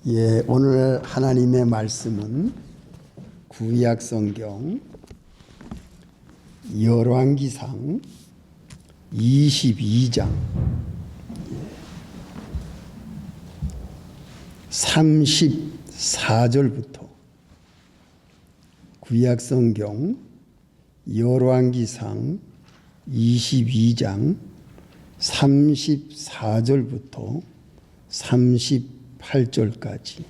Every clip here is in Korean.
오늘 하나님의 말씀은 구약 성경 열왕기상 22장 34절부터 구약 성경 열왕기상 22장 34절부터 38절까지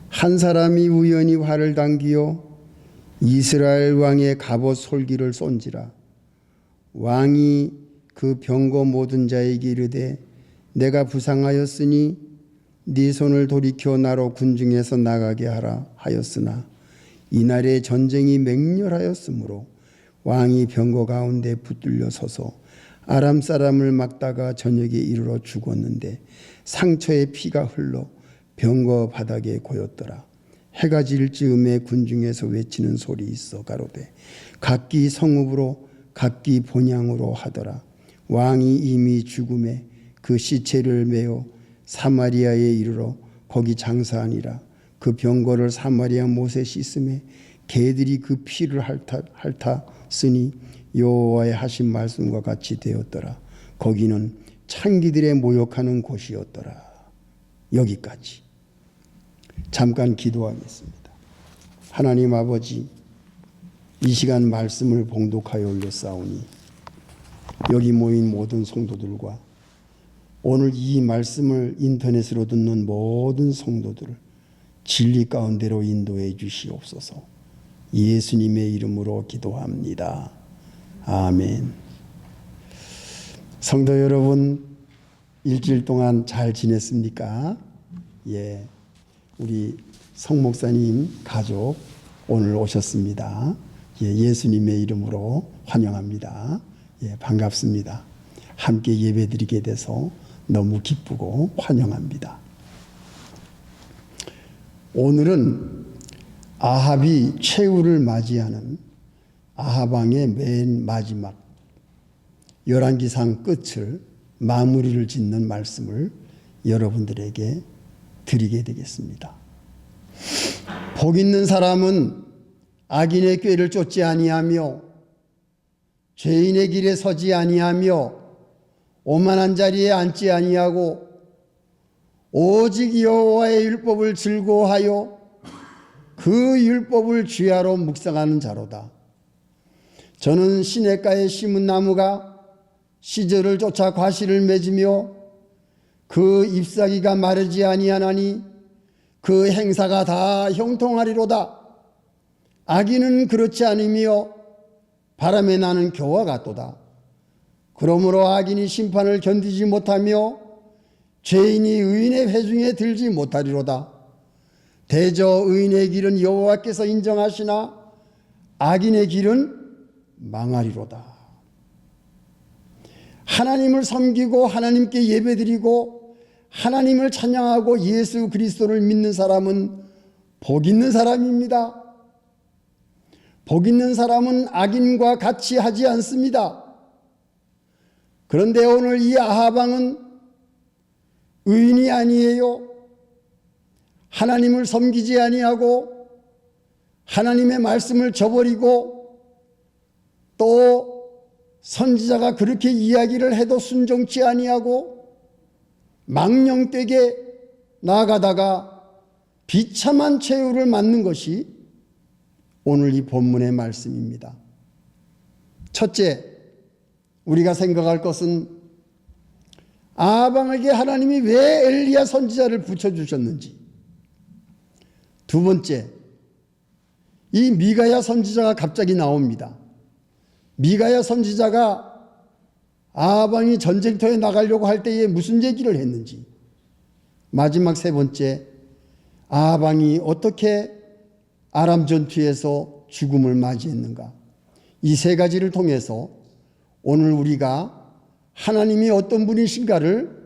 한 사람이 우연히 활을 당기어 이스라엘 왕의 갑옷 솔기를 쏜지라. 왕이 그 병거 모든 자에게 이르되 내가 부상하였으니 네 손을 돌이켜 나로 군중에서 나가게 하라 하였으나 이날에 전쟁이 맹렬하였으므로 왕이 병거 가운데 붙들려 서서 아람 사람을 막다가 저녁에 이르러 죽었는데 상처에 피가 흘러 병거 바닥에 고였더라. 해가 질 즈음에 군중에서 외치는 소리 있어 가로되 각기 성읍으로 각기 본향으로 하더라. 왕이 이미 죽음에 그 시체를 메어 사마리아에 이르러 거기 장사하니라. 그 병거를 사마리아 못에 씻음에 개들이 그 피를 핥았으니 여호와의 하신 말씀과 같이 되었더라. 거기는 창기들의 모욕하는 곳이었더라. 여기까지. 잠깐 기도하겠습니다. 하나님 아버지, 이 시간 말씀을 봉독하여 올렸사오니 여기 모인 모든 성도들과 오늘 이 말씀을 인터넷으로 듣는 모든 성도들을 진리 가운데로 인도해 주시옵소서. 예수님의 이름으로 기도합니다. 아멘. 성도 여러분, 일주일 동안 잘 지냈습니까? 우리 성 목사님 가족 오늘 오셨습니다. 예수님의 이름으로 환영합니다. 반갑습니다. 함께 예배드리게 돼서 너무 기쁘고 환영합니다. 오늘은 아합이 최후를 맞이하는 아합 왕의 맨 마지막 열왕기상 끝을 마무리를 짓는 말씀을 여러분들에게 드리게 되겠습니다. 복 있는 사람은 악인의 꾀를 쫓지 아니하며 죄인의 길에 서지 아니하며 오만한 자리에 앉지 아니하고 오직 여호와의 율법을 즐거워하여 그 율법을 주야로 묵상하는 자로다. 저는 시냇가에 심은 나무가 시절을 쫓아 과실을 맺으며 그 잎사귀가 마르지 아니하나니 그 행사가 다 형통하리로다. 악인은 그렇지 않으며 바람에 나는 겨와 같도다. 그러므로 악인이 심판을 견디지 못하며 죄인이 의인의 회중에 들지 못하리로다. 대저 의인의 길은 여호와께서 인정하시나 악인의 길은 망하리로다. 하나님을 섬기고 하나님께 예배드리고 하나님을 찬양하고 예수 그리스도를 믿는 사람은 복 있는 사람입니다. 복 있는 사람은 악인과 같이 하지 않습니다. 그런데 오늘 이 아합 왕은 의인이 아니에요. 하나님을 섬기지 아니하고 하나님의 말씀을 저버리고 또 선지자가 그렇게 이야기를 해도 순종치 아니하고 망령되게 나아가다가 비참한 최후를 맞는 것이 오늘 이 본문의 말씀입니다. 첫째, 우리가 생각할 것은 아합 왕에게 하나님이 왜 엘리야 선지자를 붙여주셨는지. 두 번째, 이 미가야 선지자가 갑자기 나옵니다. 미가야 선지자가 아합 왕이 전쟁터에 나가려고 할 때에 무슨 얘기를 했는지. 마지막 세 번째, 아합 왕이 어떻게 아람 전투에서 죽음을 맞이했는가. 이 세 가지를 통해서 오늘 우리가 하나님이 어떤 분이신가를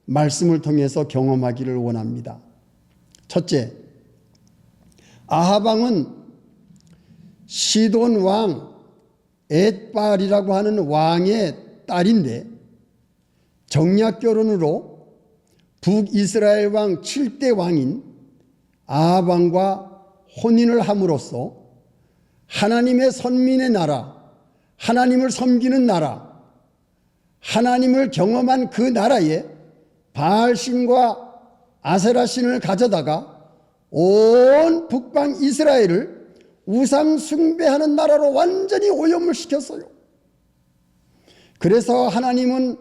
말씀을 통해서 경험하기를 원합니다. 첫째, 아합 왕은 시돈 왕 엣발이라고 하는 왕의 딸인데 정략 결혼으로 북이스라엘 왕 7대 왕인 아합 왕과 혼인을 함으로써 하나님의 선민의 나라, 하나님을 섬기는 나라, 하나님을 경험한 그 나라에 바알신과 아세라신을 가져다가 온 북방 이스라엘을 우상 숭배하는 나라로 완전히 오염을 시켰어요. 그래서 하나님은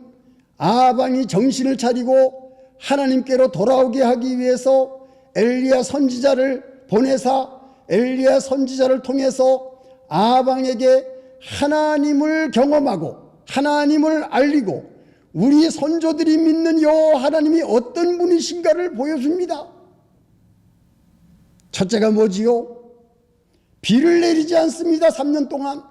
아합 왕이 정신을 차리고 하나님께로 돌아오게 하기 위해서 엘리야 선지자를 보내사 엘리야 선지자를 통해서 아합 왕에게 하나님을 경험하고 하나님을 알리고 우리 선조들이 믿는 여호와 하나님이 어떤 분이신가를 보여줍니다. 첫째가 뭐지요? 비를 내리지 않습니다. 3년 동안.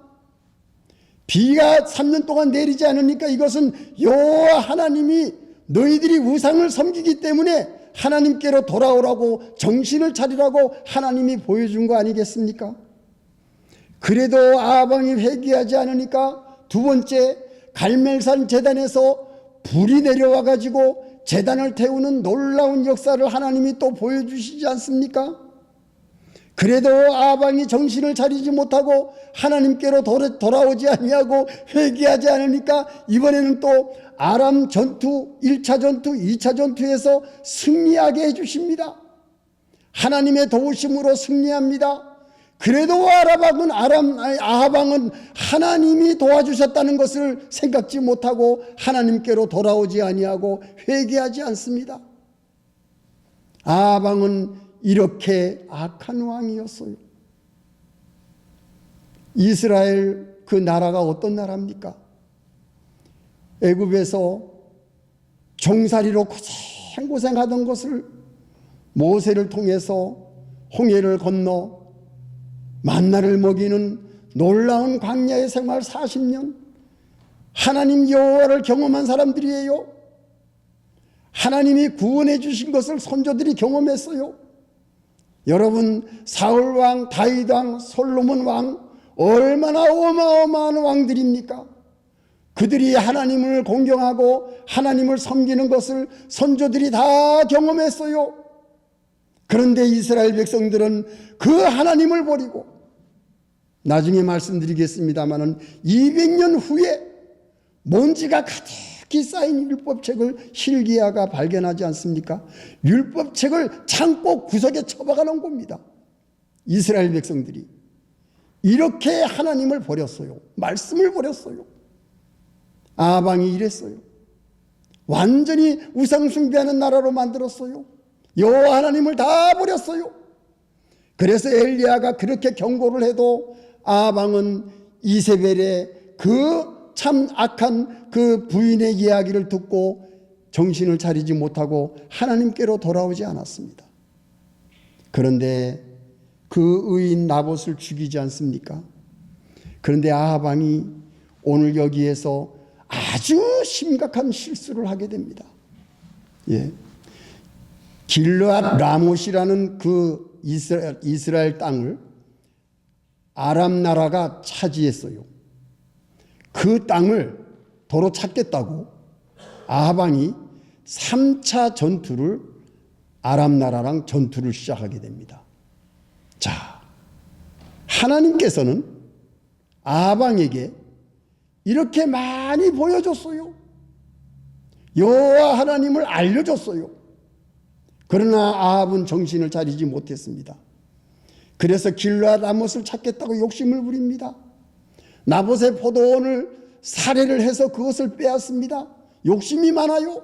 비가 3년 동안 내리지 않으니까 이것은 여호와 하나님이 너희들이 우상을 섬기기 때문에 하나님께로 돌아오라고 정신을 차리라고 하나님이 보여준 거 아니겠습니까? 그래도 아합 왕이 회개하지 않으니까 두 번째, 갈멜산 제단에서 불이 내려와 가지고 제단을 태우는 놀라운 역사를 하나님이 또 보여주시지 않습니까? 그래도 아합 왕이 정신을 차리지 못하고 하나님께로 돌아오지 아니하고 회개하지 않으니까 이번에는 또 아람 전투 1차 전투 2차 전투에서 승리하게 해주십니다. 하나님의 도우심으로 승리합니다. 그래도 아합 왕은 하나님이 도와주셨다는 것을 생각지 못하고 하나님께로 돌아오지 아니하고 회개하지 않습니다. 아합 왕은 이렇게 악한 왕이었어요. 이스라엘 그 나라가 어떤 나라입니까? 애굽에서 종살이로 고생하던 것을 모세를 통해서 홍해를 건너 만나를 먹이는 놀라운 광야의 생활 40년, 하나님 여호와를 경험한 사람들이에요. 하나님이 구원해 주신 것을 선조들이 경험했어요. 여러분, 사울 왕, 다윗 왕, 솔로몬 왕 얼마나 어마어마한 왕들입니까? 그들이 하나님을 공경하고 하나님을 섬기는 것을 선조들이 다 경험했어요. 그런데 이스라엘 백성들은 그 하나님을 버리고, 나중에 말씀드리겠습니다마는 200년 후에 먼지가 가득히 쌓인 율법책을 hil기야가 발견하지 않습니까? 율법책을 창고 구석에 처박아 놓은 겁니다. 이스라엘 백성들이 이렇게 하나님을 버렸어요. 말씀을 버렸어요. 아합 왕이 이랬어요. 완전히 우상 숭배하는 나라로 만들었어요. 여호와 하나님을 다 버렸어요. 그래서 엘리야가 그렇게 경고를 해도 아합 왕은 이세벨의 그 참 악한 그 부인의 이야기를 듣고 정신을 차리지 못하고 하나님께로 돌아오지 않았습니다. 그런데 그 의인 나봇을 죽이지 않습니까? 그런데 아합 왕이 오늘 여기에서 아주 심각한 실수를 하게 됩니다. 예. 길르앗 라못이라는 그 이스라엘 땅을 아람 나라가 차지했어요. 그 땅을 도로 찾겠다고 아합 왕이 3차 전투를 아람 나라랑 전투를 시작하게 됩니다. 자, 하나님께서는 아합 왕에게 이렇게 많이 보여줬어요. 여호와 하나님을 알려줬어요. 그러나 아합은 정신을 차리지 못했습니다. 그래서 길르앗 라못을 찾겠다고 욕심을 부립니다. 나봇의 포도원을 살해를 해서 그것을 빼앗습니다. 욕심이 많아요.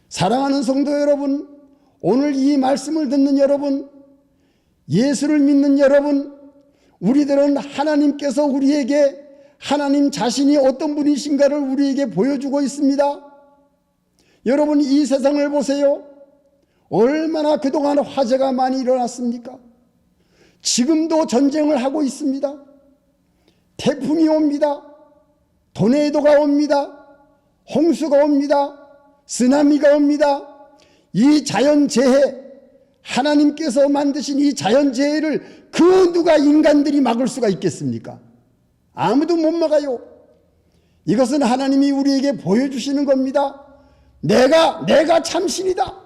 사랑하는 성도 여러분, 오늘 이 말씀을 듣는 여러분, 예수를 믿는 여러분, 우리들은 하나님께서 우리에게 하나님 자신이 어떤 분이신가를 우리에게 보여주고 있습니다. 여러분, 이 세상을 보세요. 얼마나 그동안 화재가 많이 일어났습니까? 지금도 전쟁을 하고 있습니다. 태풍이 옵니다. 토네이도가 옵니다. 홍수가 옵니다. 쓰나미가 옵니다. 이 자연재해, 하나님께서 만드신 이 자연재해를 그 누가 인간들이 막을 수가 있겠습니까? 아무도 못 막아요. 이것은 하나님이 우리에게 보여주시는 겁니다. 내가 참 신이다.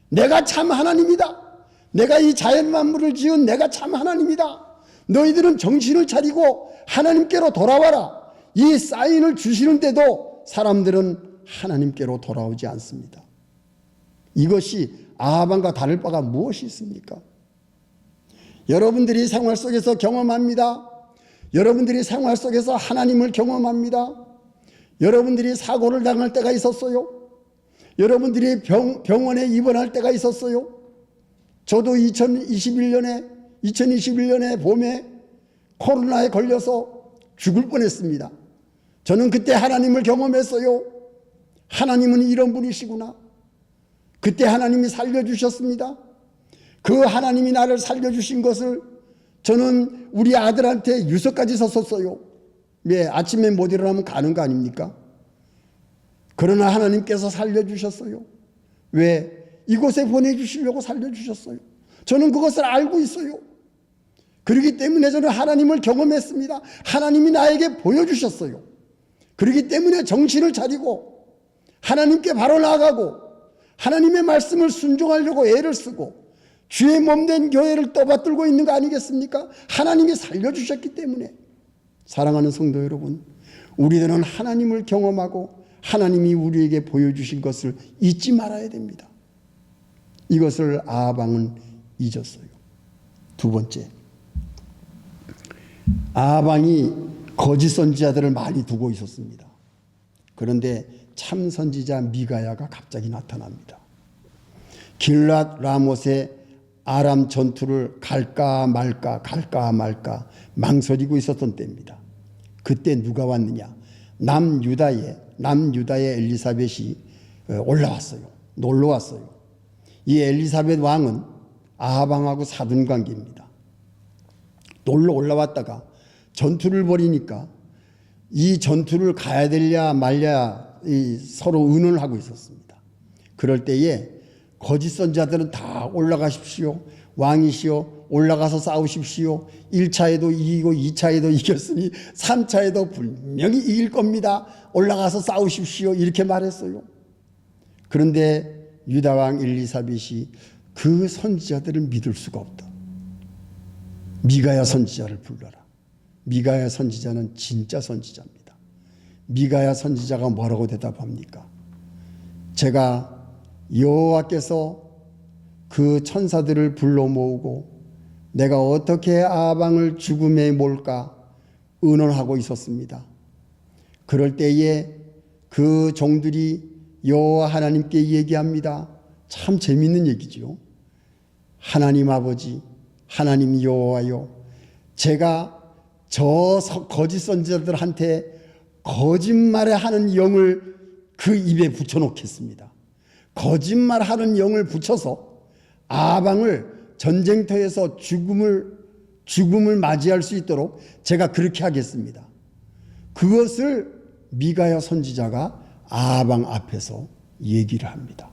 내가 참 하나님이다. 내가 이 자연 만물을 지은 내가 참 하나님이다. 너희들은 정신을 차리고 하나님께로 돌아와라. 이 사인을 주시는데도 사람들은 하나님께로 돌아오지 않습니다. 이것이 아하방과 다를 바가 무엇이 있습니까? 여러분들이 생활 속에서 경험합니다. 여러분들이 생활 속에서 하나님을 경험합니다. 여러분들이 사고를 당할 때가 있었어요. 여러분들이 병원에 입원할 때가 있었어요. 저도 2021년에 봄에 코로나에 걸려서 죽을 뻔했습니다. 저는 그때 하나님을 경험했어요. 하나님은 이런 분이시구나. 그때 하나님이 살려주셨습니다. 그 하나님이 나를 살려주신 것을 저는 우리 아들한테 유서까지 썼었어요. 왜? 아침에 못 일어나면 가는 거 아닙니까? 그러나 하나님께서 살려주셨어요. 왜? 이곳에 보내주시려고 살려주셨어요. 저는 그것을 알고 있어요. 그렇기 때문에 저는 하나님을 경험했습니다. 하나님이 나에게 보여주셨어요. 그렇기 때문에 정신을 차리고 하나님께 바로 나아가고 하나님의 말씀을 순종하려고 애를 쓰고 주의 몸된 교회를 떠받들고 있는 거 아니겠습니까? 하나님이 살려주셨기 때문에. 사랑하는 성도 여러분, 우리들은 하나님을 경험하고 하나님이 우리에게 보여주신 것을 잊지 말아야 됩니다. 이것을 아하방은 잊었어요. 두 번째, 아하방이 거짓 선지자들을 많이 두고 있었습니다. 그런데 참 선지자 미가야가 갑자기 나타납니다. 길랏 라못의 아람 전투를 갈까 말까 망설이고 있었던 때입니다. 그때 누가 왔느냐? 남유다의 엘리사벳이 올라왔어요. 놀러 왔어요. 이 엘리사벳 왕은 아하방하고 사돈 관계입니다. 놀러 올라왔다가 전투를 벌이니까 이 전투를 가야 되냐 말냐 서로 의논을 하고 있었습니다. 그럴 때에 거짓 선지자들은 다 올라가십시오. 왕이시여 올라가서 싸우십시오. 1차에도 이기고 2차에도 이겼으니 3차에도 분명히 이길 겁니다. 올라가서 싸우십시오. 이렇게 말했어요. 그런데 유다왕 엘리사벳이 그 선지자들을 믿을 수가 없다. 미가야 선지자를 불러라. 미가야 선지자는 진짜 선지자입니다. 미가야 선지자가 뭐라고 대답합니까? 제가 여호와께서 그 천사들을 불러 모으고 내가 어떻게 아하방을 죽음에 몰까 의논하고 있었습니다. 그럴 때에 그 종들이 여호와 하나님께 얘기합니다. 참 재밌는 얘기죠. 하나님 아버지, 하나님 여호와요, 제가 저 거짓 선지자들한테 거짓말에 하는 영을 그 입에 붙여놓겠습니다. 거짓말하는 영을 붙여서 아하방을 전쟁터에서 죽음을 맞이할 수 있도록 제가 그렇게 하겠습니다. 그것을 미가야 선지자가 아하방 앞에서 얘기를 합니다.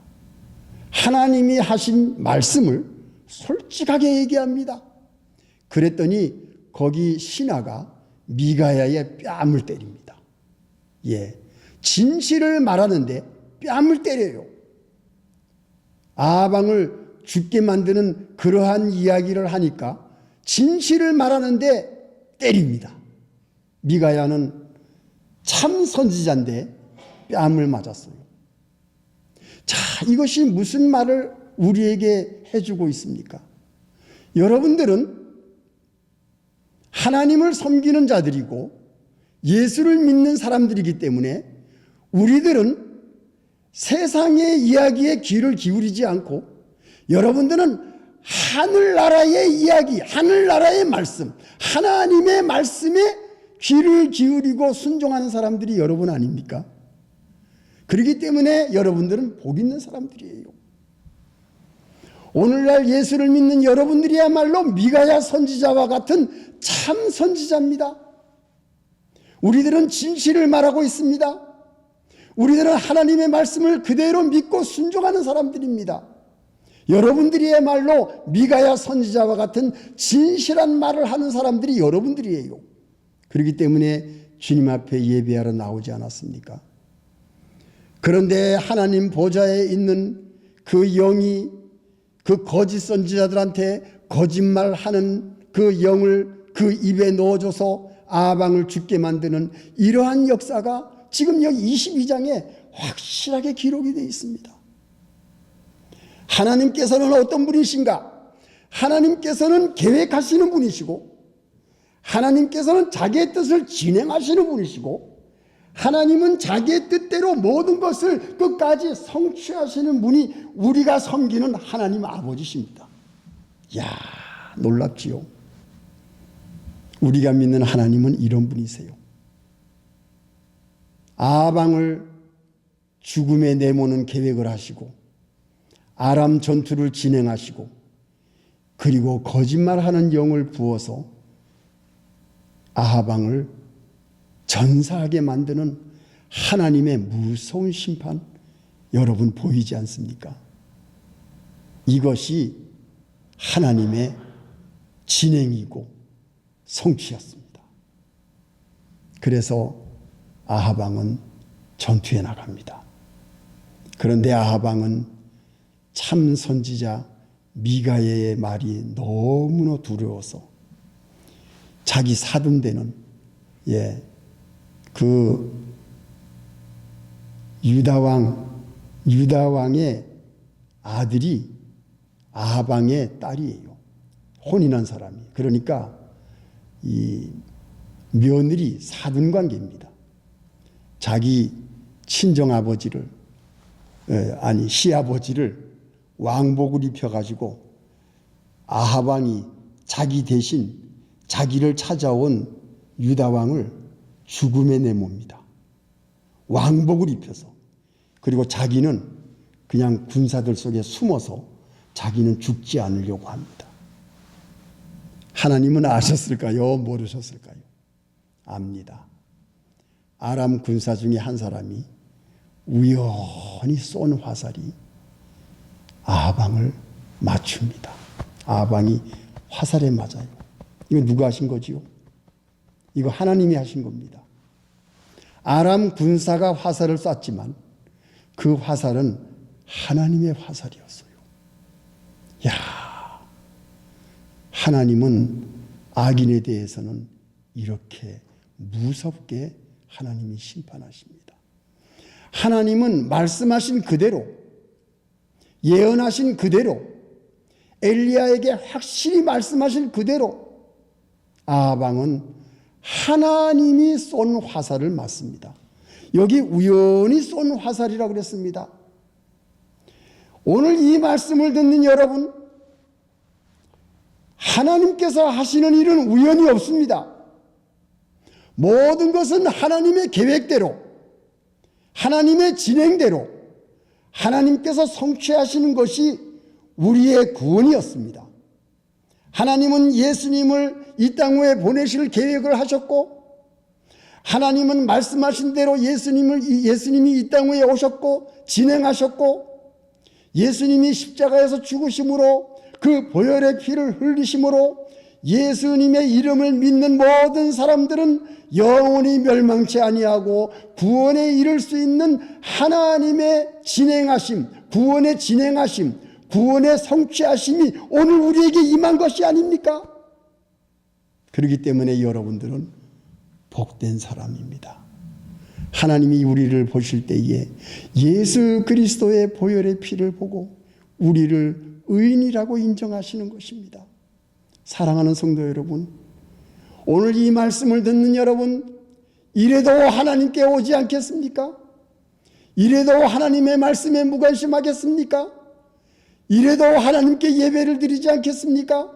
하나님이 하신 말씀을 솔직하게 얘기합니다. 그랬더니 거기 신하가 미가야의 뺨을 때립니다. 예, 진실을 말하는데 뺨을 때려요. 아하방을 죽게 만드는 그러한 이야기를 하니까 진실을 말하는데 때립니다. 미가야는 참 선지자인데 뺨을 맞았어요. 자, 이것이 무슨 말을 우리에게 해주고 있습니까? 여러분들은 하나님을 섬기는 자들이고 예수를 믿는 사람들이기 때문에 우리들은 세상의 이야기에 귀를 기울이지 않고 여러분들은 하늘나라의 이야기, 하늘나라의 말씀, 하나님의 말씀에 귀를 기울이고 순종하는 사람들이 여러분 아닙니까? 그렇기 때문에 여러분들은 복 있는 사람들이에요. 오늘날 예수를 믿는 여러분들이야말로 미가야 선지자와 같은 참 선지자입니다. 우리들은 진실을 말하고 있습니다. 우리들은 하나님의 말씀을 그대로 믿고 순종하는 사람들입니다. 여러분들이야말로 미가야 선지자와 같은 진실한 말을 하는 사람들이 여러분들이에요. 그렇기 때문에 주님 앞에 예배하러 나오지 않았습니까? 그런데 하나님 보좌에 있는 그 영이 그 거짓 선지자들한테 거짓말하는 그 영을 그 입에 넣어줘서 아방을 죽게 만드는 이러한 역사가 지금 여기 22장에 확실하게 기록이 되어 있습니다. 하나님께서는 어떤 분이신가? 하나님께서는 계획하시는 분이시고, 하나님께서는 자기의 뜻을 진행하시는 분이시고, 하나님은 자기의 뜻대로 모든 것을 끝까지 성취하시는 분이 우리가 섬기는 하나님 아버지십니다. 이야, 놀랍지요. 우리가 믿는 하나님은 이런 분이세요. 아방을 죽음에 내모는 계획을 하시고, 아람 전투를 진행하시고, 그리고 거짓말하는 영을 부어서 아하방을 전사하게 만드는 하나님의 무서운 심판, 여러분 보이지 않습니까? 이것이 하나님의 진행이고 성취였습니다. 그래서 아하방은 전투에 나갑니다. 그런데 아하방은 참 선지자 미가의 말이 너무나 두려워서 자기 사돈되는 그 유다왕의 아들이 아하방의 딸이에요. 혼인한 사람이. 그러니까 이 며느리 사돈관계입니다. 자기 친정아버지를 시아버지를 왕복을 입혀가지고 아하방이 자기 대신 자기를 찾아온 유다왕을 죽음에 내모입니다. 왕복을 입혀서. 그리고 자기는 그냥 군사들 속에 숨어서 자기는 죽지 않으려고 합니다. 하나님은 아셨을까요? 모르셨을까요? 압니다. 아람 군사 중에 한 사람이 우연히 쏜 화살이 아방을 맞춥니다. 아방이 화살에 맞아요. 이거 누가 하신 거지요? 이거 하나님이 하신 겁니다. 아람 군사가 화살을 쐈지만 그 화살은 하나님의 화살이었어요. 야, 하나님은 악인에 대해서는 이렇게 무섭게 하나님이 심판하십니다. 하나님은 말씀하신 그대로, 예언하신 그대로, 엘리야에게 확실히 말씀하신 그대로 아방은 하나님이 쏜 화살을 맞습니다. 여기 우연히 쏜 화살이라고 그랬습니다. 오늘 이 말씀을 듣는 여러분, 하나님께서 하시는 일은 우연이 없습니다. 모든 것은 하나님의 계획대로, 하나님의 진행대로 하나님께서 성취하시는 것이 우리의 구원이었습니다. 하나님은 예수님을 이 땅 위에 보내실 계획을 하셨고, 하나님은 말씀하신 대로 예수님이 이 땅 위에 오셨고 진행하셨고, 예수님이 십자가에서 죽으심으로 그 보혈의 피를 흘리심으로 예수님의 이름을 믿는 모든 사람들은 영원히 멸망치 아니하고 구원에 이를 수 있는 하나님의 진행하심, 구원의 진행하심, 구원의 성취하심이 오늘 우리에게 임한 것이 아닙니까? 그렇기 때문에 여러분들은 복된 사람입니다. 하나님이 우리를 보실 때에 예수 그리스도의 보혈의 피를 보고 우리를 의인이라고 인정하시는 것입니다. 사랑하는 성도 여러분, 오늘 이 말씀을 듣는 여러분, 이래도 하나님께 오지 않겠습니까? 이래도 하나님의 말씀에 무관심하겠습니까? 이래도 하나님께 예배를 드리지 않겠습니까?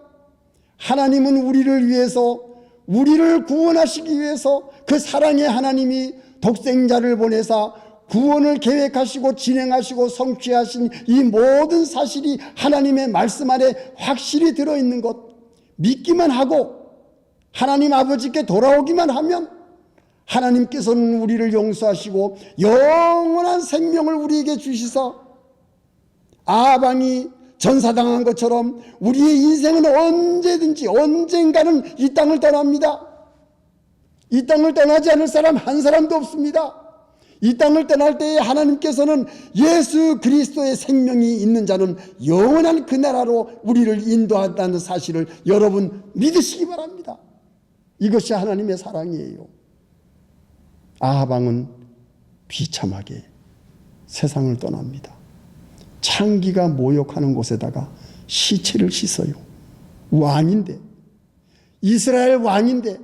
하나님은 우리를 위해서, 우리를 구원하시기 위해서 그 사랑의 하나님이 독생자를 보내사 구원을 계획하시고 진행하시고 성취하신 이 모든 사실이 하나님의 말씀 안에 확실히 들어있는 것 믿기만 하고 하나님 아버지께 돌아오기만 하면 하나님께서는 우리를 용서하시고 영원한 생명을 우리에게 주시사 아방이 전사당한 것처럼 우리의 인생은 언제든지 언젠가는 이 땅을 떠납니다. 이 땅을 떠나지 않을 사람 한 사람도 없습니다. 이 땅을 떠날 때에 하나님께서는 예수 그리스도의 생명이 있는 자는 영원한 그 나라로 우리를 인도한다는 사실을 여러분 믿으시기 바랍니다. 이것이 하나님의 사랑이에요. 아하방은 비참하게 세상을 떠납니다. 창기가 모욕하는 곳에다가 시체를 씻어요. 왕인데, 이스라엘 왕인데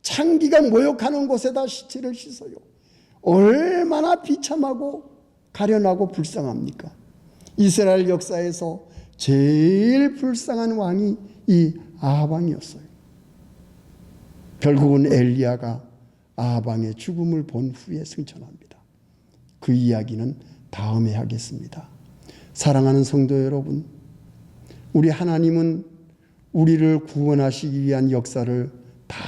창기가 모욕하는 곳에다 시체를 씻어요. 얼마나 비참하고 가련하고 불쌍합니까? 이스라엘 역사에서 제일 불쌍한 왕이 이 아하방이었어요. 결국은 엘리야가 아하방의 죽음을 본 후에 승천합니다. 그 이야기는 다음에 하겠습니다. 사랑하는 성도 여러분, 우리 하나님은 우리를 구원하시기 위한 역사를 다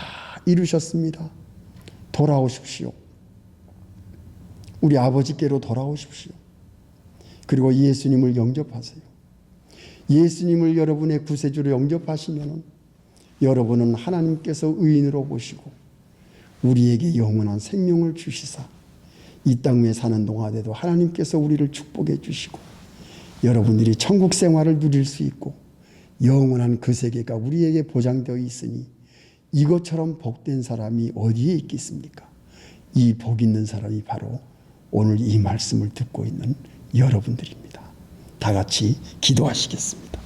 이루셨습니다. 돌아오십시오. 우리 아버지께로 돌아오십시오. 그리고 예수님을 영접하세요. 예수님을 여러분의 구세주로 영접하시면 여러분은 하나님께서 의인으로 보시고 우리에게 영원한 생명을 주시사 이 땅 위에 사는 동안에도 하나님께서 우리를 축복해 주시고 여러분들이 천국 생활을 누릴 수 있고 영원한 그 세계가 우리에게 보장되어 있으니 이것처럼 복된 사람이 어디에 있겠습니까? 이 복 있는 사람이 바로 오늘 이 말씀을 듣고 있는 여러분들입니다. 다 같이 기도하시겠습니다.